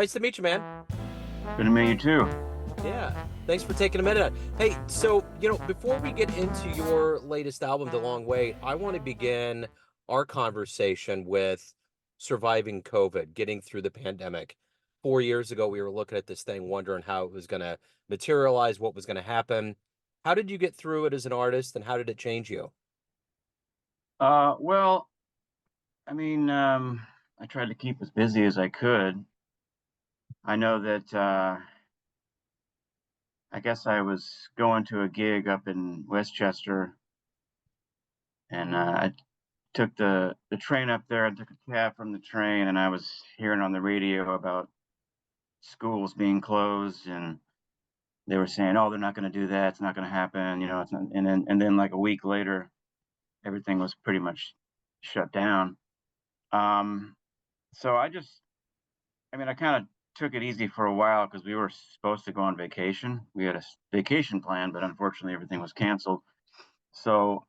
Nice to meet you, man. Good to meet you too. Yeah. Thanks for taking a minute. Hey, so, before we get into your latest album, The Long Wait, I want to begin our conversation with surviving COVID, getting through the pandemic. 4 years ago, we were looking at this thing, wondering how it was going to materialize, what was going to happen. How did you get through it as an artist, and how did it change you? Well, I mean, I tried to keep as busy as I could. I know that I guess I was going to a gig up in Westchester, and I took the train up there. I took a cab from the train, and I was hearing on the radio about schools being closed, and they were saying, "Oh, they're not going to do that. It's not going to happen." It's not, and then like a week later, everything was pretty much shut down. Um, so I mean, I kind of took it easy for a while because we were supposed to go on vacation. We had a vacation plan, but unfortunately, everything was canceled. So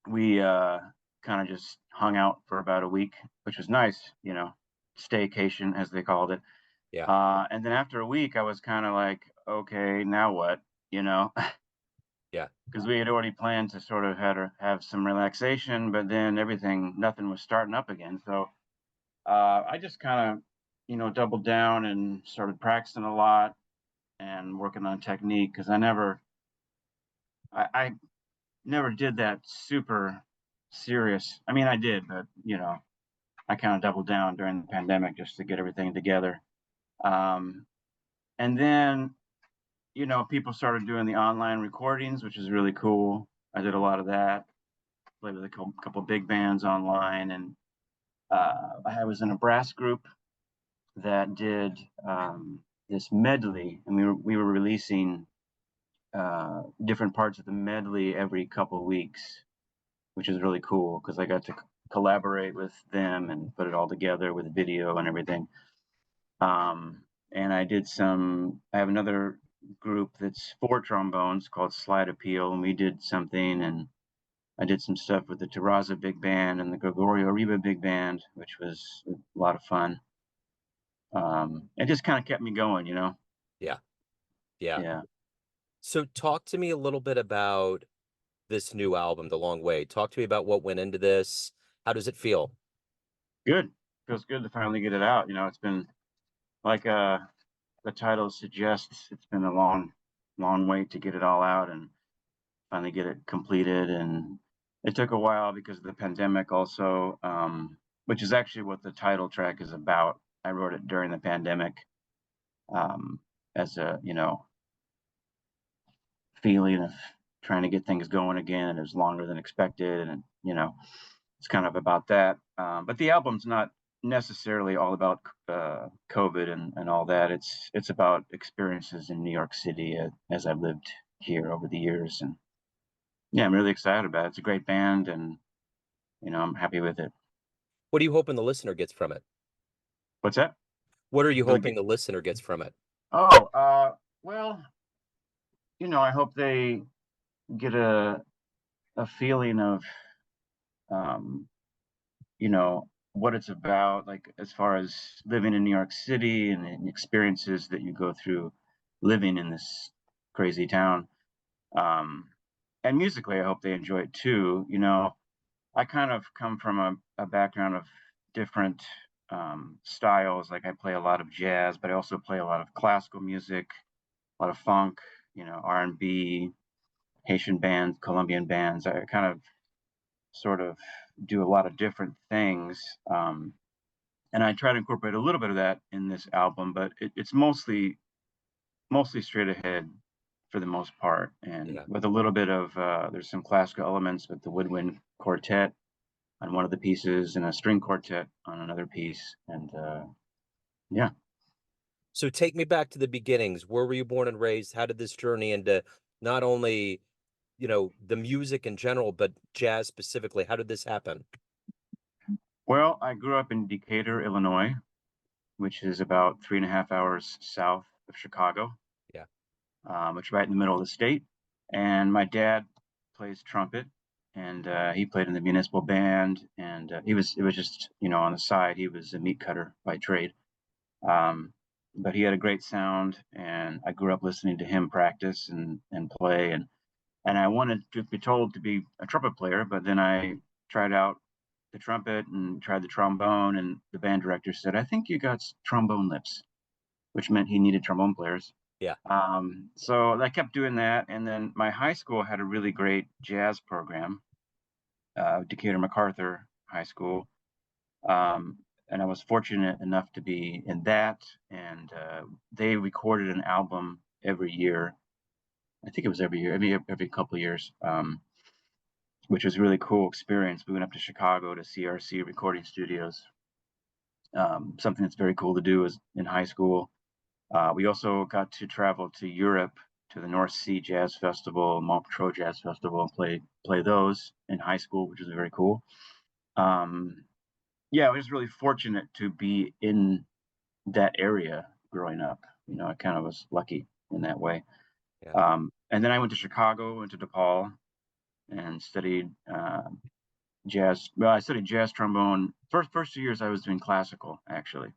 we kind of just hung out for about a week, which was nice, staycation as they called it. Yeah. And then after a week, I was kind of like, okay, now what? You know, Yeah. because we had already planned to sort of have some relaxation, but then nothing was starting up again. So I just kind of, doubled down and started practicing a lot and working on technique because I never did that super serious. I mean, I did, but I kind of doubled down during the pandemic just to get everything together. Um, and then, people started doing the online recordings, which is really cool. I did a lot of that. Played with a couple big bands online, and I was in a brass group that did this medley, and we were releasing different parts of the medley every couple of weeks, which is really cool because I got to collaborate with them and put it all together with video and everything. And I have another group that's four trombones called Slide Appeal, and we did something, and I did some stuff with the Terraza Big Band and the Gregorio Riba Big Band, which was a lot of fun. It just kind of kept me going. Yeah. Yeah. Yeah, So talk to me a little bit about this new album, The Long Way. Talk to me about what went into this. How does it feel? good. Feels good to finally get it out. It's been like the title suggests, it's been a long, long wait to get it all out and finally get it completed. And it took a while because of the pandemic, also, which is actually what the title track is about. I wrote it during the pandemic um, as a, feeling of trying to get things going again. And it was longer than expected. And, it's kind of about that. But the album's not necessarily all about COVID and all that. It's about experiences in New York City as I've lived here over the years. And yeah, I'm really excited about it. It's a great band, and I'm happy with it. What are you hoping the listener gets from it? What's that? What are you Really hoping good. the listener gets from it? Oh, well, I hope they get a feeling of um, what it's about, like as far as living in New York City and the experiences that you go through living in this crazy town. Um, and musically, I hope they enjoy it too. I kind of come from a background of different styles. Like I play a lot of jazz, but I also play a lot of classical music, a lot of funk, R&B, Haitian bands, Colombian bands. I kind of sort of do a lot of different things. And I try to incorporate a little bit of that in this album, but it's mostly straight ahead for the most part, and Yeah. with a little bit of there's some classical elements with the woodwind quartet on one of the pieces and a string quartet on another piece, and yeah. So take me back to the beginnings. Where were you born and raised? How did this journey into not only, the music in general, but jazz specifically? How did this happen? Well, I grew up in Decatur, Illinois, which is about 3.5 hours south of Chicago, Yeah. which is right in the middle of the state. And my dad plays trumpet, and he played in the municipal band. And it was just on the side. He was a meat cutter by trade. Um, but he had a great sound, and I grew up listening to him practice and play, and I wanted to be told to be a trumpet player, but then I tried out the trumpet and tried the trombone, and the band director said, "I think you got trombone lips," which meant he needed trombone players. Yeah. So I kept doing that, and then my high school had a really great jazz program, Decatur MacArthur High School, um, and I was fortunate enough to be in that. And they recorded an album every year. I think it was every year, every couple of years, which was a really cool experience. We went up to Chicago to CRC recording studios. Something that's very cool to do is in high school. We also got to travel to Europe to the North Sea Jazz Festival, Montreux Jazz Festival, and play those in high school, which was very cool. Um, yeah, I was really fortunate to be in that area growing up. I kind of was lucky in that way. Yeah. And then I went to Chicago, went to DePaul, and studied jazz. Well, I studied jazz trombone. First 2 years, I was doing classical actually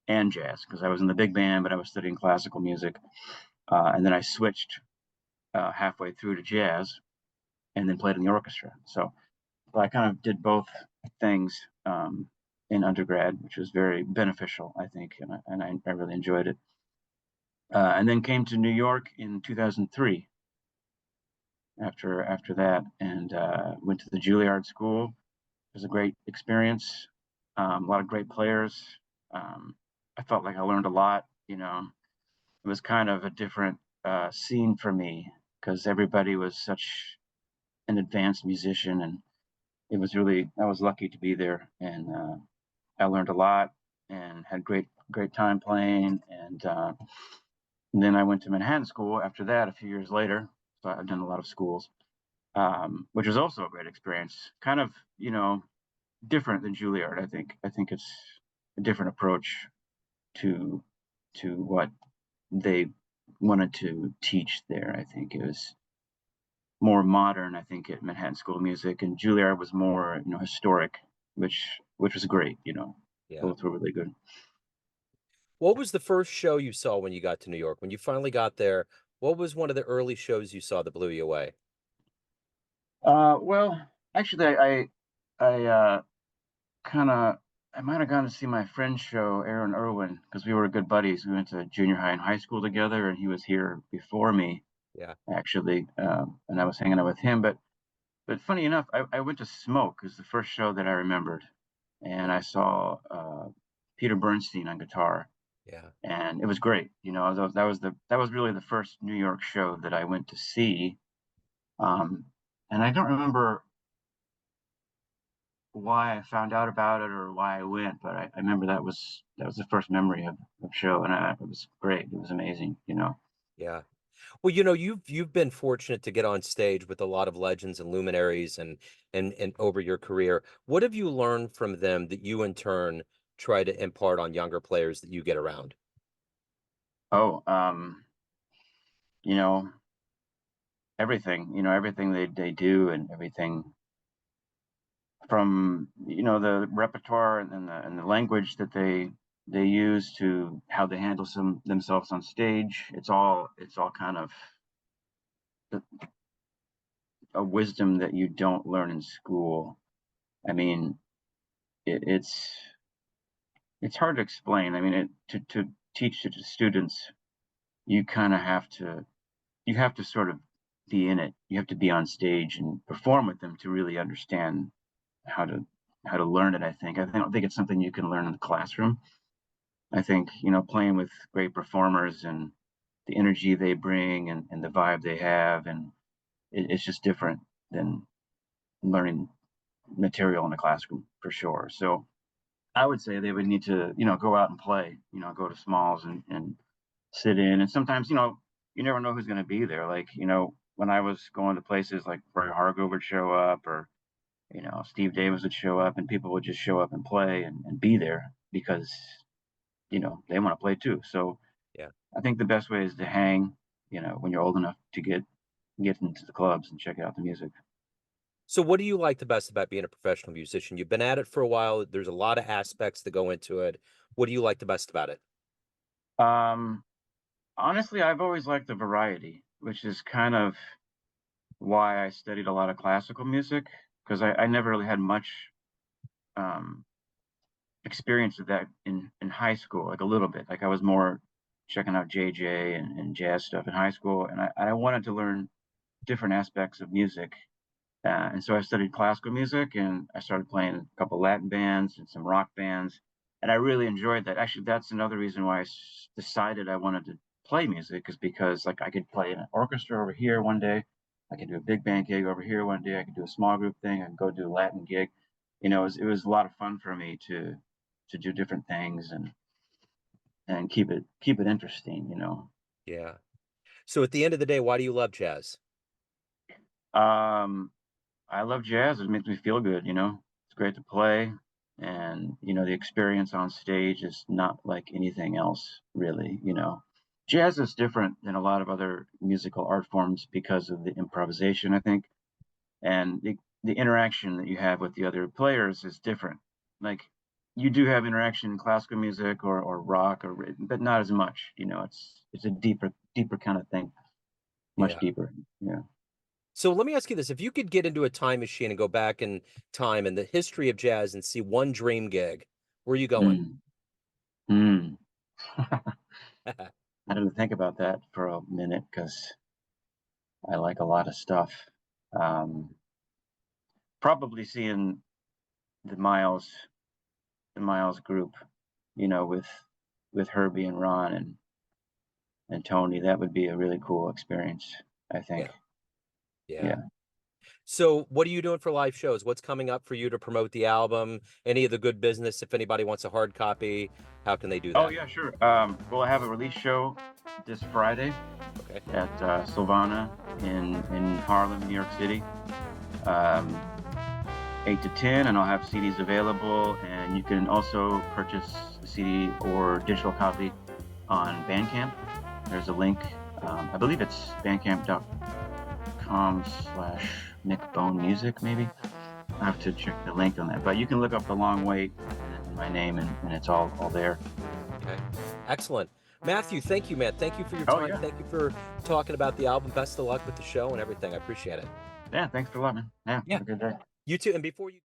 and jazz because I was in the big band, but I was studying classical music. And then I switched halfway through to jazz, and then played in the orchestra. So I kind of did both things in undergrad, which was very beneficial, I think, and I really enjoyed it. And then came to New York in 2003 after that, and went to the Juilliard School. It was a great experience. A lot of great players. Um, I felt like I learned a lot. It was kind of a different scene for me because everybody was such an advanced musician, and I was lucky to be there, and I learned a lot and had great time playing. And then I went to Manhattan School after that a few years later. So I've done a lot of schools, which was also a great experience. Kind of, different than Juilliard. I think it's a different approach to what they wanted to teach there. I think it was more modern. I think at Manhattan School of Music, and Juilliard was more, historic, which was great. Yeah. Both were really good. What was the first show you saw when you got to New York? When you finally got there, what was one of the early shows you saw that blew you away? Well, actually, I kind of I might have gone to see my friend's show, Aaron Irwin, because we were good buddies. We went to junior high and high school together, and he was here before me, Yeah. actually, and I was hanging out with him. But funny enough, I went to Smoke is the first show that I remembered, and Yeah. I saw Peter Bernstein on guitar, Yeah. and it was great. That was really the first New York show that I went to see, um, and I don't remember why I found out about it or why I went, but I remember that was the first memory of show, and it was great. It was amazing. Yeah. Well, you've been fortunate to get on stage with a lot of legends and luminaries and over your career. What have you learned from them that you in turn try to impart on younger players that you get around? Oh, you know, everything they do, and everything from the repertoire and the language that they use to how they handle themselves on stage. It's all kind of a wisdom that you don't learn in school. I mean, it's hard to explain. I mean, to teach to students, you kind of have to sort of be in it. You have to be on stage and perform with them to really understand how to how to learn it. I don't think it's something you can learn in the classroom. I think playing with great performers and the energy they bring and the vibe they have, and it's just different than learning material in a classroom for sure. So I would say they would need to go out and play, go to smalls and sit in. And sometimes you never know who's going to be there. Like when I was going to places like Roy Hargrove would show up, or Steve Davis would show up, and people would just show up and play and be there because they want to play too. So Yeah. I think the best way is to hang, when you're old enough to get into the clubs and check out the music. So what do you like the best about being a professional musician? You've been at it for a while. There's a lot of aspects that go into it. What do you like the best about it? Um, Honestly, I've always liked the variety, which is kind of why I studied a lot of classical music because I never really had much um, experience of that in high school, like a little bit. Like I was more checking out JJ and jazz stuff in high school, and I wanted to learn different aspects of music. And so I studied classical music, and I started playing a couple Latin bands and some rock bands, and I really enjoyed that. Actually, that's another reason why decided I wanted to play music, is because like I could play in an orchestra over here one day, I could do a big band gig over here one day, I could do a small group thing, I could go do a Latin gig. It was a lot of fun for me to do different things and keep it interesting. Yeah. So at the end of the day, why do you love jazz? Um, I love jazz. It makes me feel good. It's great to play, and the experience on stage is not like anything else, really. Jazz is different than a lot of other musical art forms because of the improvisation, I think, and the interaction that you have with the other players is different. Like you do have interaction in classical music or rock, but not as much. It's a deeper kind of thing, much Yeah. deeper. Yeah. So let me ask you this. If you could get into a time machine and go back in time in the history of jazz and see one dream gig, where are you going? Mm. Mm. I didn't think about that for a minute because I like a lot of stuff. Um, Probably seeing the Miles, the Miles group, with Herbie and Ron and Tony. That would be a really cool experience, I think. Yeah. Yeah. Yeah. So what are you doing for live shows? What's coming up for you to promote the album? Any of the good business? If anybody wants a hard copy, how can they do Oh that? yeah, sure. Well, I have a release show this Friday Okay. at Sylvana in Harlem, New York City. Um, 8 to 10, and I'll have CDs available. And you can also purchase a CD or digital copy on Bandcamp. There's a link. I believe it's bandcamp.com/McBoneMusic, maybe. I have to check the link on that. But you can look up The Long Wait and my name, and it's all there. Okay. Excellent. Matthew, thank you, man. Thank you for your Oh, time. yeah. Thank you for talking about the album. Best of luck with the show and everything. I appreciate it. Yeah, thanks for letting me. Yeah, Yeah. have a good day. You too. And before you